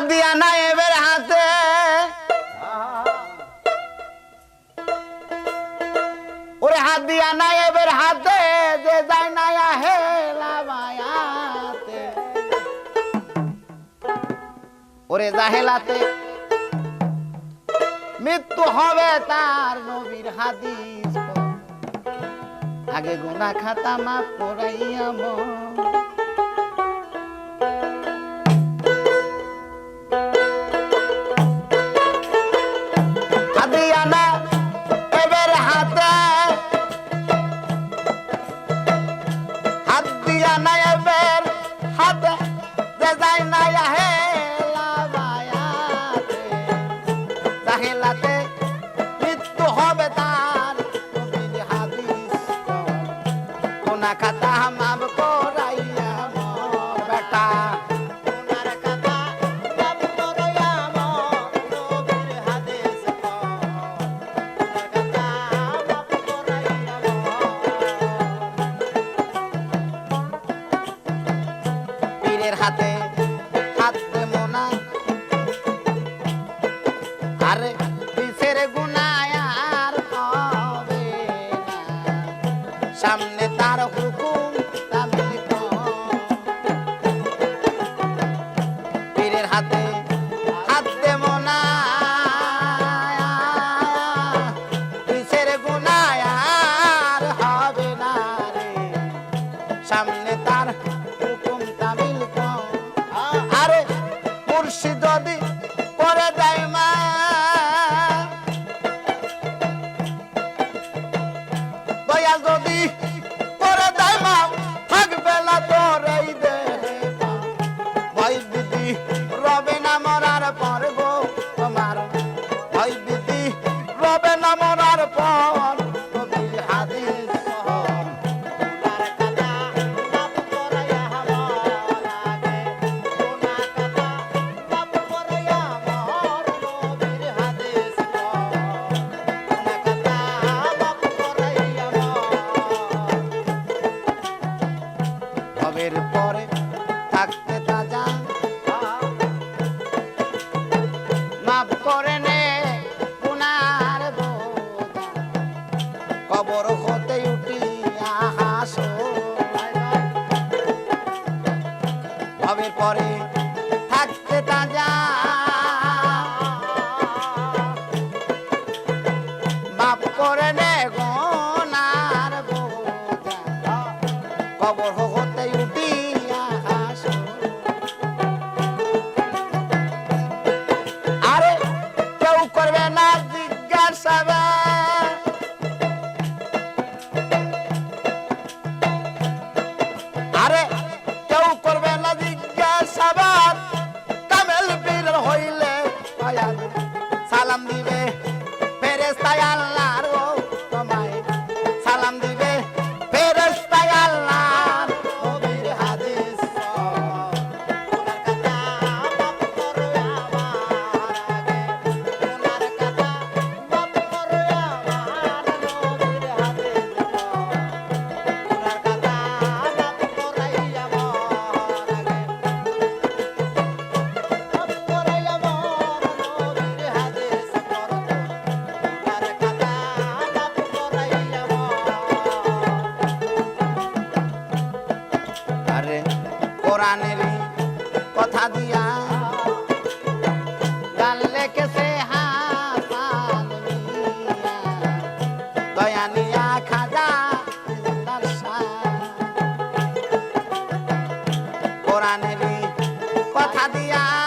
হাত দিয়া নায়েবের হাতে ওরে হাত দিয়া নায়েবের হাতে যে যায় নায়া হেলা মায়াতে ওরে জাহেলাতে মৃত্যু হবে তার নবীর হাদিস আগে গুনাহ খাতা মাফ করাইয়া মন মৃত্যু হবে তার হাদিস কোনা খাতা মাফ করাইয়া বেটা পীরের হাতে হাত দেবো না আরে পিছের গুনাহ আর হবে না সামনে তার হুকুম তামিল পীরের হাতে হাত দেব না পিছের গুনাহ আর হবে না রে সামনে তার হুকুম তামিল আরে মুর্শিদ যদি করে দেয় মা যদি করে দেয় মা থাকবে না তোর এই দেহে ভয় বিধি রবে না মরার পর গো তোমার ভয় বিধি রবে না মরার পর নবীর হাদিস পরে থাকতে তাজা মাফ করে নে গুনার বোঝা কবর হতে উঠিয়া হাসো ভবের পরে থাকতে তাজা মাফ করে নে গুনার বোঝা কবর হতে উঠিয়া হাসো আরে কেউ করবে না জিজ্ঞাসা আরে কেউ করবে না জিজ্ঞাসাবাদ কামেল পীর হইলে সালাম দিবে ফেরেশতায় আল্লাহর তোমায় সালাম দিবে ফেরেশতায় আল্লাহর নবীর হাদিস কোরআনের কথা দিয়া গান লেখেছে হাসান মিয়া দয়া নিয়া খাজা কোরআনের কথা দিয়া